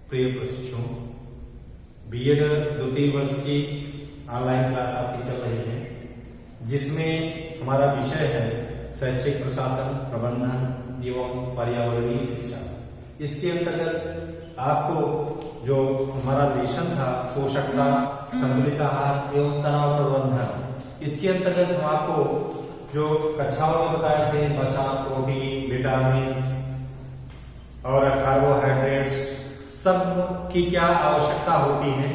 प्रिय प्रशिक्षुओं, बीएड द्वितीय वर्ष की ऑनलाइन क्लास आपकी चल रही है, जिसमें हमारा विषय है शैक्षिक प्रशासन, प्रबंधन एवं पर्यावरणीय शिक्षा। इसके अंतर्गत आपको जो हमारा लेसन था पोषकता, संतुलित आहार एवं तनाव प्रबंधन, इसके अंतर्गत हम आपको जो कक्षाओं में बताए थे वसा, प्रोटीन, विटामिन और कार्बोहाइड्रेट्स सब की क्या आवश्यकता होती है,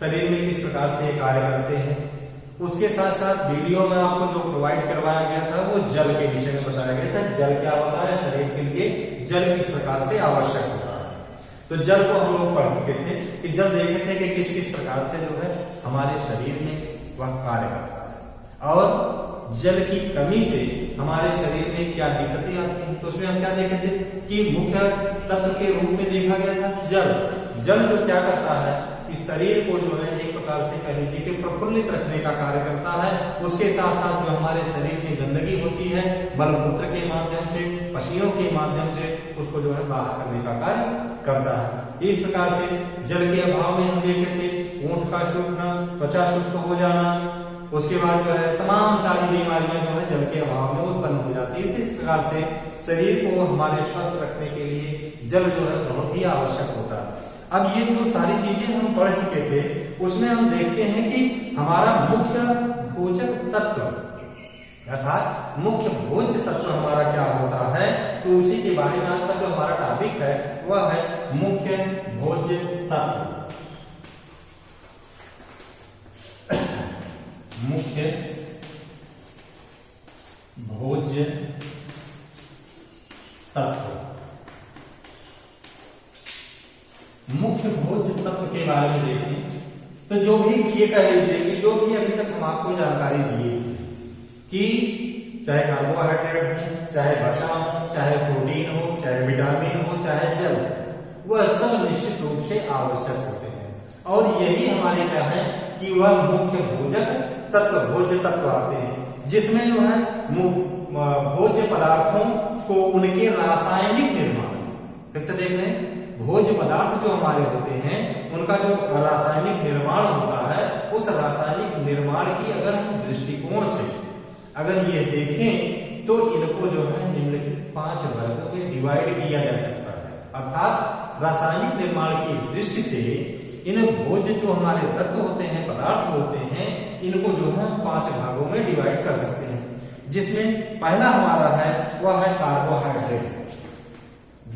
शरीर में किस प्रकार से कार्य करते हैं। उसके साथ साथ वीडियो में आपको जो प्रोवाइड करवाया गया था वो जल के विषय में बताया गया था। जल क्या होता है, शरीर के लिए जल किस प्रकार से आवश्यक होता है। तो जल को हम लोग पढ़ चुके थे कि जल देखे थे कि किस किस प्रकार से जो है हमारे शरीर में वह कार्य करता है और जल की कमी से हमारे शरीर में क्या दिक्कतें आती हैं। तो उसमें हम क्या देखे थे कि मुख्य तत्व के रूप में देखा गया था जल। जल जो क्या करता है कि शरीर को जो है एक प्रकार से कह लीजिए कि प्रफुल्लित रखने का कार्य करता है। उसके साथ साथ जो हमारे शरीर में गंदगी होती है मलमूत्र के माध्यम से, पसीनों के माध्यम से उसको जो है बाहर करने का कार्य करता है। इस प्रकार से जल के अभाव में हम देखे थे ऊंट का सूखना, त्वचा शुष्क हो जाना, उसके बाद जो है तमाम सारी बीमारियां जो है जल के अभाव में उत्पन्न हो जाती है। इस प्रकार से शरीर को हमारे स्वस्थ रखने के लिए जल जो है बहुत ही आवश्यक होता है। अब ये जो सारी चीजें हम पढ़ चुके थे उसमें हम देखते हैं कि हमारा मुख्य भोजक तत्व अर्थात मुख्य भोज्य तत्व हमारा क्या होता है, तो उसी के बारे में आज का जो हमारा टॉपिक है वह है मुख्य भोज्य तत्व। मुख्य भोज्य तत्व। मुख्य भोज्य तत्व के बारे में देखें तो जो भी ये कह लीजिए कि जो भी अभी तक हम आपको जानकारी दिए कि चाहे कार्बोहाइड्रेट हो, चाहे वसा हो, चाहे प्रोटीन हो, चाहे विटामिन हो, चाहे जल, वह सब निश्चित रूप से आवश्यक होते हैं। और यही हमारे क्या है कि वह मुख्य भोजक तत्व, भोज्य तत्व आते हैं, जिसमें जो है भोज्य पदार्थों को उनके रासायनिक निर्माण, फिर से देख लें, भोज्य पदार्थ जो हमारे होते हैं उनका जो रासायनिक निर्माण होता है, उस रासायनिक निर्माण की अगर हम दृष्टिकोण से अगर ये देखें तो इनको जो है निम्नलिखित 5 वर्गों में डिवाइड किया जा सकता है। अर्थात रासायनिक निर्माण की दृष्टि से इन भोज्य जो हमारे तत्व होते हैं, पदार्थ होते हैं, इनको जो है 5 भागों में डिवाइड कर सकते हैं। जिसमें पहला हमारा है वह है कार्बोहाइड्रेट,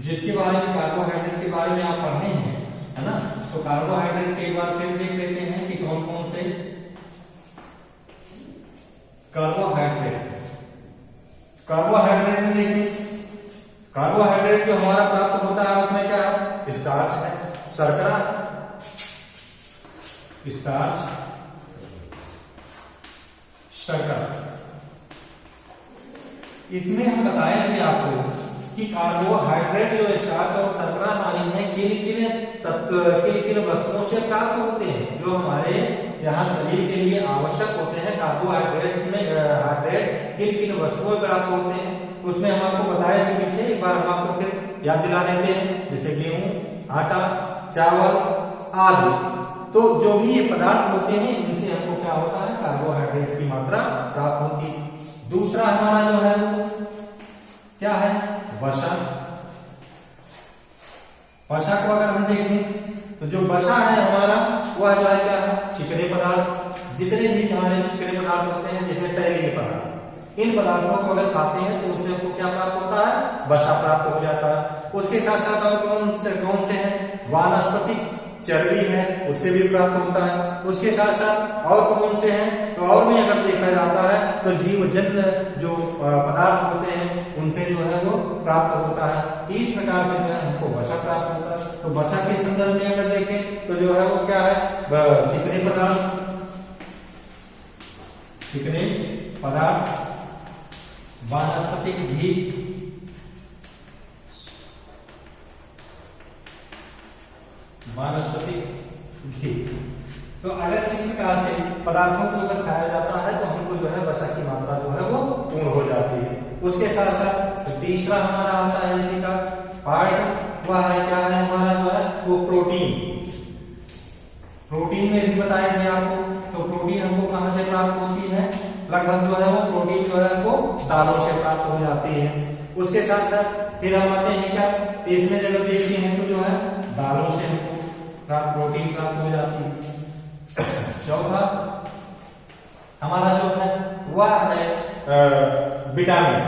जिसके बारे में कार्बोहाइड्रेट के बारे में आप पढ़े हैं, है ना। तो कार्बोहाइड्रेट के एक बार फिर देख लेते हैं कि कौन कौन से कार्बोहाइड्रेट में देखें, कार्बोहाइड्रेट जो हमारा प्राप्त होता है उसमें क्या है, स्टार्च है, शर्करा, स्टार्च, शर्करा। इसमें हम बताए थे आपको कि कार्बोहाइड्रेट जो स्टार्च और शर्करा हमारी है किन वस्तुओं से प्राप्त होते हैं, जो हमारे यहाँ शरीर के लिए आवश्यक होते हैं। कार्बोहाइड्रेट किन वस्तुओं से प्राप्त होते हैं उसमें हम आपको बताए थे पीछे, एक बार हम आपको फिर याद दिला देते हैं, जैसे गेहूं, आटा, चावल आदि। तो जो भी ये पदार्थ होते हैं इनसे हमको क्या होता है, कार्बोहाइड्रेट की मात्रा प्राप्त होती है। दूसरा हमारा जो है क्या है, वसा। वसा को अगर हम देखें तो जो वसा है हमारा वह जो है क्या है, चिकने पदार्थ। जितने भी हमारे चिकने पदार्थ होते हैं जैसे तैलीय पदार्थ, इन पदार्थों को अगर खाते हैं तो उनसे हमको क्या प्राप्त होता है, वसा प्राप्त हो जाता है। उसके साथ साथ और कौन से हैं, वानस्पतिक चर्बी है, उससे भी प्राप्त होता है। उसके साथ साथ और कौन से हैं, तो और में अगर देखा जाता है तो जीवजन्य जो पदार्थ होते हैं उनसे जो है वो प्राप्त होता है। इस प्रकार से जो है हमको वसा प्राप्त होता है। तो वसा के संदर्भ में अगर देखें तो जो है वो क्या है, चिकने पदार्थ, वानस्पतिक घी, वानस्पतिक घी। तो अगर इस प्रकार से पदार्थों को अगर खाया जाता है तो हमको जो है वसा की मात्रा जो है वो पूर्ण हो जाती है। उसके साथ साथ तो तीसरा हमारा आता है इसी का पार्ट, वह है क्या है हमारा जो है वो प्रोटीन। प्रोटीन में भी बताया गया आपको, तो प्रोटीन हमको कहां से प्राप्त होती है? लगभग जो है वो प्रोटीन जो है वो दालों से प्राप्त हो जाती है। उसके साथ साथ फिर हम आते हैं क्या, इसमें जब देखते हैं तो जो है दालों से हमको प्रोटीन प्राप्त हो जाती है। चौथा हमारा जो है वह है विटामिन।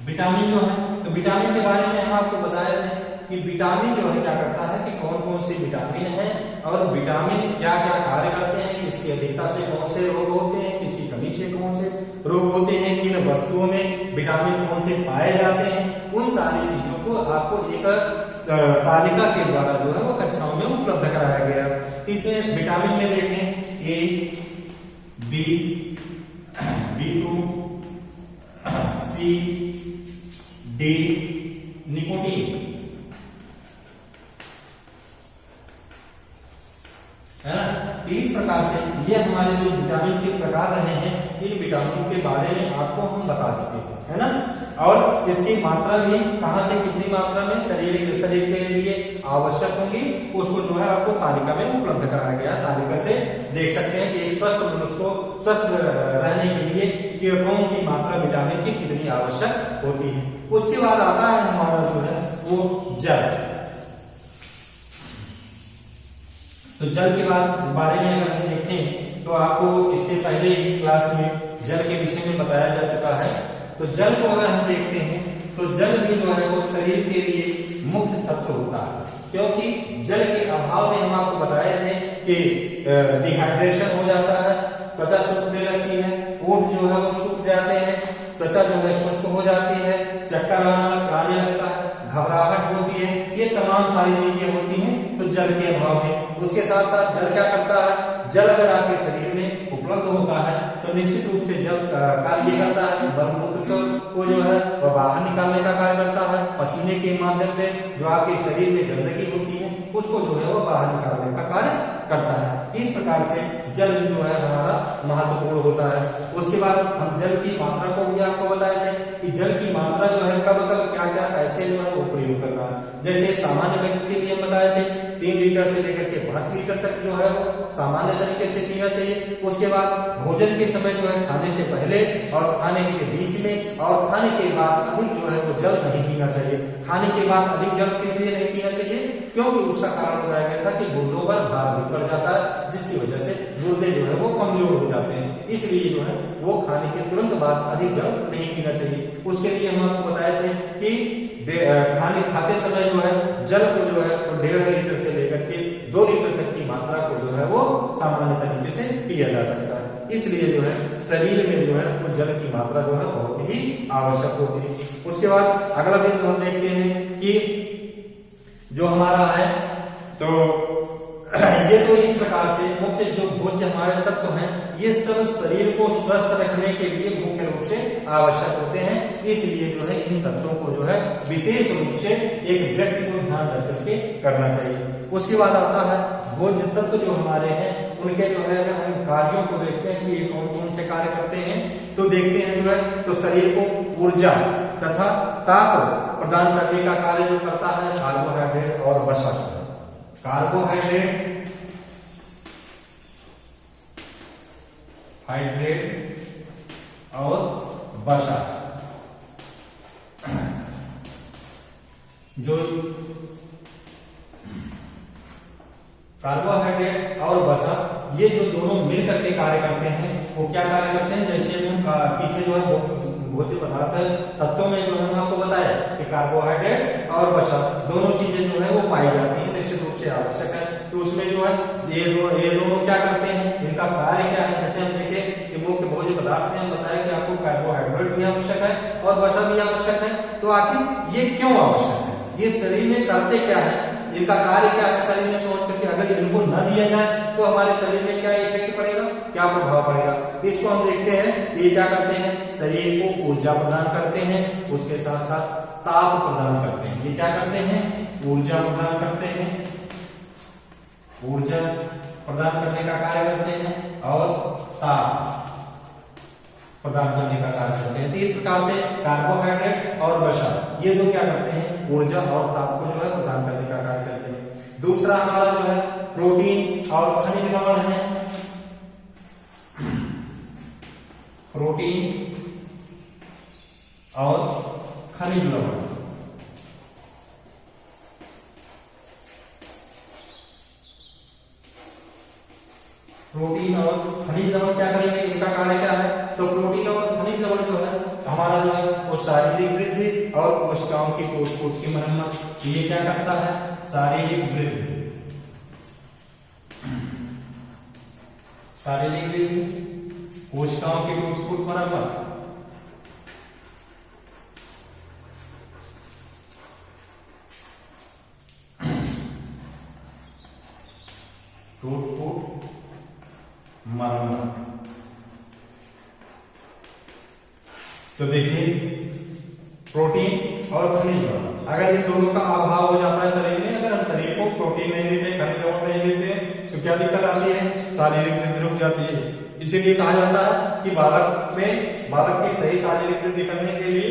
विटामिन जो है, तो विटामिन के बारे में हम आपको बताए थे कि विटामिन जो है क्या करता है कि कौन कौन से विटामिन है और विटामिन क्या क्या कार्य करते हैं, किसकी अधिकता से कौन से रोग होते हैं, किसकी कमी से कौन से रोग होते हैं, किन वस्तुओं में विटामिन कौन से पाए जाते हैं, उन सारी चीजों को आपको एक तालिका के द्वारा जो है वो कक्षाओं में उपलब्ध कराया गया। इसमें विटामिन में देखें ए, बी, B2, सी, डी, निकोटीन, है ना। इस प्रकार से ये हमारे जो विटामिन के प्रकार रहे हैं, इन विटामिन के बारे में आपको हम बता चुके हैं, है ना। और इसकी मात्रा भी कहां से कितनी मात्रा में शरीर के लिए आवश्यक होंगी, उसको जो है आपको तालिका में उपलब्ध कराया गया। तालिका से देख सकते हैं कि एक स्वस्थ मनुष्य को स्वस्थ रहने के लिए कि कौन सी मात्रा विटामिन की कितनी आवश्यक होती है। उसके बाद आता है हमारा जो है वो जल। तो जल के बारे में अगर हम देखें तो आपको इससे पहले ही क्लास में जल के विषय में बताया जा चुका है। तो जल को अगर हम देखते हैं तो जल भी जो है वो शरीर के लिए मुख्य तत्व होता है, क्योंकि जल के अभाव में हम आपको बताए थे कि डिहाइड्रेशन हो जाता है, त्वचा सूखने लगती है, ओठ जो है वो सूख जाते हैं, त्वचा जो है शुष्क हो जाती है, चक्कर आने लगता है, घबराहट होती है, ये तमाम सारी चीजें होती हैं तो जल के अभाव में। उसके साथ साथ जल क्या करता है, जल अगर आपके शरीर में उपलब्ध होता है तो निश्चित रूप से जल कार्य करता है, मलमूत्र को जो है वह बाहर निकालने का कार्य करता है, पसीने के माध्यम से जो आपके शरीर में गंदगी होती है उसको जो है वह बाहर निकालने का कार्य करता है। इस प्रकार से जल जो है हमारा महत्वपूर्ण होता है। उसके बाद हम जल की मात्रा को भी आपको बताए थे कि जल की मात्रा जो है कब कब क्या क्या ऐसे जो है वो प्रयोग करना है। जैसे सामान्य व्यक्ति के लिए हम बताए थे 3 लीटर से लेकर के 5 लीटर तक जो है वो सामान्य तरीके से पीना चाहिए। उसके बाद भोजन के समय जो है खाने से पहले और खाने के बीच में और खाने के बाद अधिक जो है वो जल नहीं पीना चाहिए। खाने के बाद अधिक जल किस लिए नहीं पीना चाहिए, क्योंकि उसका कारण बताया गया था कि गुर्दों पर भार अधिक पड़ जाता है, जिसकी वजह से गुर्दे जो है वो कमजोर हो जाते हैं, इसलिए जो है वो खाने के तुरंत बाद अधिक जल नहीं पीना चाहिए। उसके लिए हम आपको बताए थे कि खाने खाते समय जो है जल को जो है 1.5 लीटर से लेकर के 2 लीटर तक की मात्रा को जो है वो सामान्य तरीके से पिया जा सकता है। इसलिए जो है शरीर में जो है वो जल की मात्रा जो है बहुत ही आवश्यक होती है। उसके बाद अगला बिंदु हम देखते हैं कि जो हमारा है तो ये तो इस प्रकार से मुख्य जो भोज्य हमारे तत्व हैं ये सब शरीर को स्वस्थ रखने के लिए मुख्य रूप से आवश्यक होते हैं। इसलिए जो है इन तत्वों को जो है विशेष रूप से एक व्यक्ति को ध्यान रख करके करना चाहिए। उसके बाद आता है भोज्य तत्व जो हमारे हैं उनके जो है अगर हम कार्यों को देखते हैं कि ये कौन कौन से कार्य करते हैं तो देखते हैं जो है तो शरीर को ऊर्जा तथा ताप प्रदान करने का कार्य जो करता है कार्बोहाइड्रेट और वसा। कार्बोहाइड्रेट और वसा जो कार्बोहाइड्रेट और वसा ये जो दोनों मिलकर के कार्य करते हैं वो क्या कार्य करते हैं, जैसे हम पीछे जो है भोज्य पदार्थ तत्वों में जो हम आपको बताया कि कार्बोहाइड्रेट और वसा दोनों चीजें जो है वो पाई जाती हैं, निश्चित रूप से आवश्यक है। तो उसमें जो है ये दोनों क्या करते हैं, इनका कार्य क्या है। जैसे हम देखें कि मुख्य भोज्य पदार्थ में हम बताया कि आपको कार्बोहाइड्रेट भी आवश्यक है और वसा भी आवश्यक है। तो आखिर ये क्यों आवश्यक है, ये शरीर में करते क्या है, इनका कार्य क्या है शरीर में पहुंच करके, अगर इनको न दिया जाए तो हमारे शरीर में क्या इफेक्ट पड़ेगा, क्या प्रभाव पड़ेगा। इसको हम देखते हैं ये क्या करते हैं, शरीर को ऊर्जा प्रदान करते हैं, उसके साथ साथ ताप प्रदान करते हैं। ये क्या करते हैं, ऊर्जा प्रदान करते हैं, ऊर्जा प्रदान करने का कार्य करते हैं और ताप प्रदान करने का कार्य करते हैं। तो इस प्रकार से कार्बोहाइड्रेट और वसा ये दो क्या करते हैं, ऊर्जा और ताप को जो है प्रदान करने का कार्य करते हैं। दूसरा हमारा जो है प्रोटीन और खनिज लवण है। प्रोटीन और खनिज लवण, प्रोटीन और खनिज लवण क्या करेंगे, इसका कार्य क्या है, तो प्रोटीन और खनिज लवण जो है हमारा जो है वो शारीरिक वृद्धि और कोशिकाओं की टूट-फूट की मरम्मत, ये क्या करता है, शारीरिक वृद्धि, शारीरिक वृद्धि, कोशिकाओं की टूट-फूट मरम्मत, टूट-फूट मरम्मत। तो देखिए प्रोटीन और खनिज लवण, अगर इन दोनों का अभाव हो जाता है शरीर में, अगर हम शरीर को प्रोटीन नहीं देते, खनिज लवण नहीं देते, तो क्या दिक्कत आती है, शारीरिक वृद्धि रुक जाती है। इसीलिए कहा जाता है कि बालक की सही शारीरिक वृद्धि करने के लिए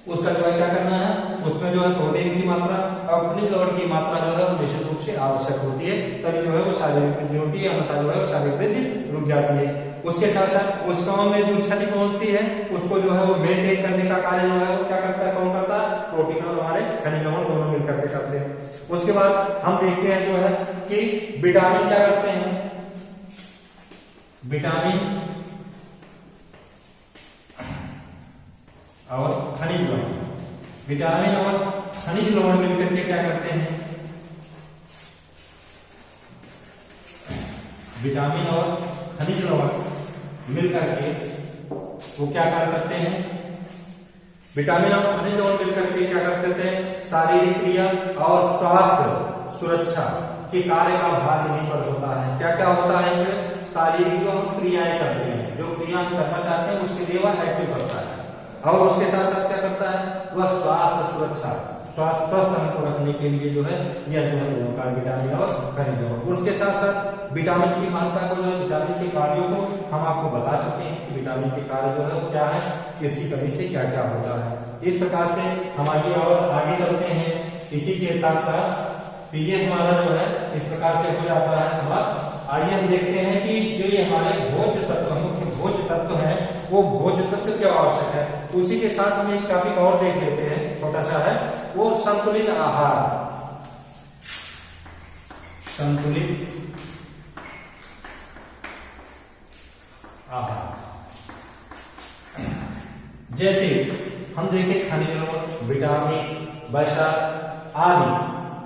उसका जो है क्या करना है, उसमें जो है प्रोटीन की मात्रा और खनिज लवण की मात्रा जो है वो निश्चित रूप से आवश्यक होती है, तभी जो है वो शारीरिक वृद्धि होती है, अन्यथा जो है वो शारीरिक वृद्धि रुक जाती है। उसके साथ साथ कोशिकाओं में जो क्षति पहुंचती है उसको जो है वो मेंटेन करने का कार्य जो है वो क्या करता है, कौन करता है, प्रोटीन और हमारे खनिज लवण दोनों मिलकर के करते हैं। उसके बाद हम देखते हैं जो है कि विटामिन क्या करते हैं, विटामिन और खनिज लवण, विटामिन और खनिज लवण मिलकर के क्या करते हैं, विटामिन और खनिज लवण मिलकर के वो क्या कार्य करते हैं, विटामिन और खनिज लवण मिलकर के क्या करते हैं, शारीरिक क्रिया और स्वास्थ्य सुरक्षा के कार्य का भार इन्हीं पर होता है। क्या क्या होता है, शारीरिक जो हम क्रियाएं करते हैं, जो क्रिया हम करना चाहते हैं उसके लिए वह एक्टिव करता है, और उसके साथ साथ क्या करता है, वह स्वास्थ्य सुरक्षा, स्वस्थ हमको रखने के लिए जो है यह जो है दोनों विटामिन और खनिज लवण। उसके साथ साथ विटामिन की मात्रा को, जो विटामिन के कार्यों को हम आपको बता चुके हैं कि विटामिन के कार्य जो है वो क्या है, किसी कमी से क्या क्या होता है। इस प्रकार से हम आगे चलते हैं। इसी के साथ साथ ये हमारा जो है इस प्रकार से हो जाता है समाप्त। आइए हम देखते हैं कि जो ये हमारे भोज्य तत्व, मुख्य भोज्य तत्व है, वो भोज्य तत्व क्यों आवश्यक है। उसी के साथ हम एक टॉपिक और देख लेते हैं, छोटा सा है, वो संतुलित आहार। संतुलित आहार, जैसे हम देखें खनिज लवण, विटामिन, वसा आदि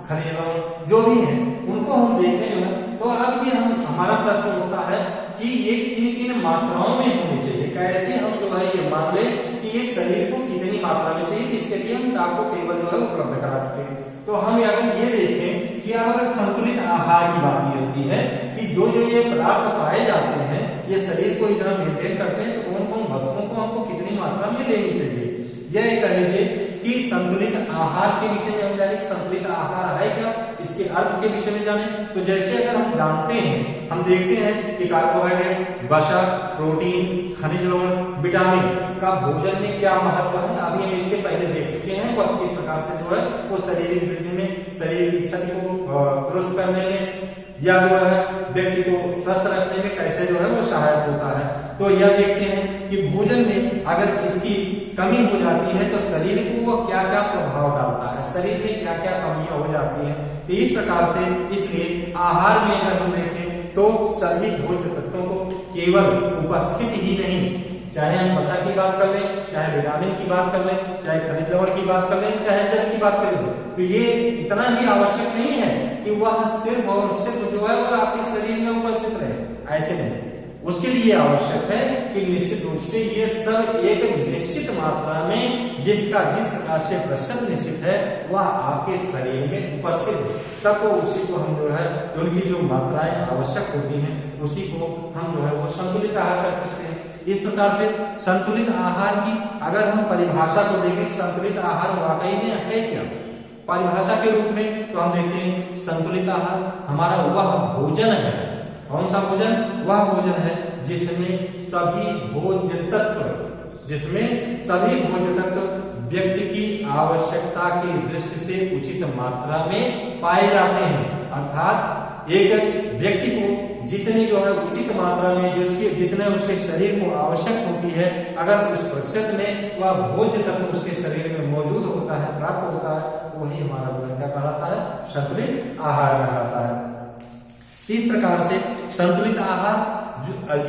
खनिज लवण जो भी हैं उनको हम देखें जो है, तो अब भी हमारा प्रश्न होता है कि ये किन किन मात्राओं में होनी चाहिए। कैसे हम जो है ये मान लें कि ये शरीर को कितनी मात्रा में चाहिए, इसके लिए हम आपको टेबल जो है उपलब्ध करा चुके हैं। तो हम अगर ये देखें कि अगर संतुलित आहार की बात ये होती है कि जो जो ये पदार्थ पाए जाते हैं ये शरीर को इतना मेंटेन करते हैं, तो कौन कौन वस्तुओं को हमको कितनी मात्रा में लेनी चाहिए, यह कह लीजिए कि संतुलित आहार के विषय में हम जाने, संतुलित आहार है क्या, इसके अर्थ के विषय में जाने। तो जैसे अगर हम जानते हैं, हम देखते हैं कि कार्बोहाइड्रेट, वसा, प्रोटीन, खनिज लवण, विटामिन का भोजन में क्या महत्व है, अभी हम इससे पहले देख चुके हैं। वो किस प्रकार से जो है वो शारीरिक वृद्धि में, शरीर की क्षति को दुरुस्त करने में या जो है व्यक्ति को स्वस्थ रखने में कैसे जो है वो सहायक होता है। तो यह देखते हैं कि भोजन में अगर इसकी कमी हो जाती है तो शरीर को वो क्या क्या प्रभाव डालता है, शरीर में क्या क्या कमियां हो जाती हैं। तो इस प्रकार से इसलिए आहार में अगर हम देखें तो सभी भोज्य तत्वों को केवल उपस्थिति ही नहीं, चाहे हम वसा की बात कर लें, चाहे विटामिन की बात कर लें, चाहे खनिज लवण की बात कर लें, चाहे जल की बात कर लें, तो ये इतना ही आवश्यक नहीं है कि वह सिर्फ और सिर्फ जो है वह आपके शरीर में उपस्थित रहे, ऐसे नहीं। उसके लिए आवश्यक है कि निश्चित रूप से ये सब एक निश्चित मात्रा में, जिसका जिस प्रकार से प्रतिशत निश्चित है वह आपके शरीर में उपस्थित है, तब तो उसी को हम जो है उनकी जो मात्राएं आवश्यक होती हैं उसी को हम जो है वो संतुलित आहार कर सकते हैं। इस प्रकार से संतुलित आहार की अगर हम परिभाषा को देखें, संतुलित आहार वाकई में है क्या परिभाषा के रूप में, तो हम देखते हैं संतुलित आहार हमारा वह भोजन है। कौन सा भोजन? वह भोजन है जिसमें सभी भोज्य तत्व व्यक्ति आवश्यकता की दृष्टि से उचित मात्रा में पाए जाते हैं। अर्थात एक व्यक्ति को जितनी जो है उचित मात्रा में जितने उसके शरीर को आवश्यक होती है, अगर उस प्रतिशत में वह भोज्य तत्व उसके शरीर में मौजूद होता है, प्राप्त होता है, तो वही हमारा जो है क्या कहलाता है, संतुलित आहार कहलाता है। इस प्रकार से संतुलित आहार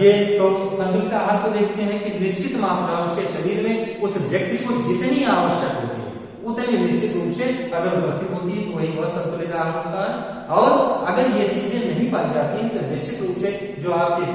ये तो संतुलित आहार को देखते हैं कि निश्चित मात्रा उसके शरीर में उस व्यक्ति को जितनी आवश्यक होती है उतनी निश्चित रूप से अगर उपस्थित होती है तो वही वह संतुलित आहार होता है। और अगर ये चीजें नहीं पाई जाती हैं तो निश्चित रूप से जो आपके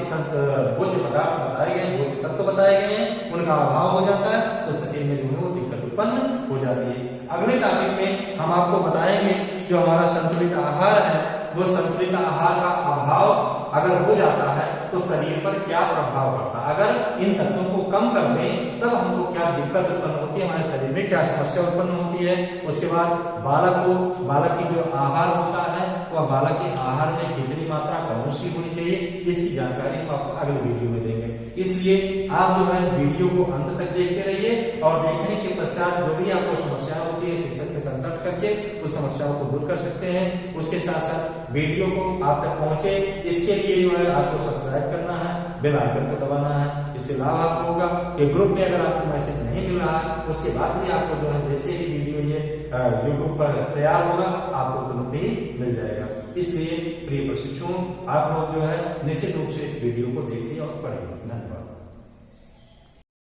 भोज्य पदार्थ बताए गए, भोज्य तत्व बताए गए हैं, उनका अभाव हो जाता है, तो शरीर में जो है वो दिक्कत उत्पन्न हो जाती है। अगले टॉपिक में हम आपको बताएंगे जो हमारा संतुलित आहार है, वो संतुलित आहार का अभाव अगर हो जाता है तो शरीर पर क्या प्रभाव पड़ता है। अगर इन तत्वों को कम कर दें तब हमको क्या दिक्कत उत्पन्न होती है, हमारे शरीर में क्या समस्या उत्पन्न होती है। उसके बाद बालक की जो आहार होता है वह बालक के आहार में कितनी मात्रा कौन सी होनी चाहिए, इसकी जानकारी हम आपको अगले वीडियो में देंगे। इसलिए आप जो है वीडियो को अंत तक देखते रहिए और देखने के पश्चात जो भी आपको समस्या होती है शिक्षक से कंसल्ट करके उस समस्याओं को दूर कर सकते हैं। उसके साथ साथ वीडियो को आप तक पहुंचे इसके लिए जो है आपको सब्सक्राइब करना है, बेल आइकन को दबाना है। इससे लाभ आपको होगा कि ग्रुप में अगर आपको मैसेज नहीं मिल रहा है उसके बाद भी आपको जो है जैसे ही वीडियो ये यूट्यूब पर तैयार होगा आपको तुरंत ही मिल जाएगा। इसलिए प्रिय प्रशिक्षुओं, आप लोग जो है निश्चित रूप से इस वीडियो को देखिए और पढ़िए। धन्यवाद।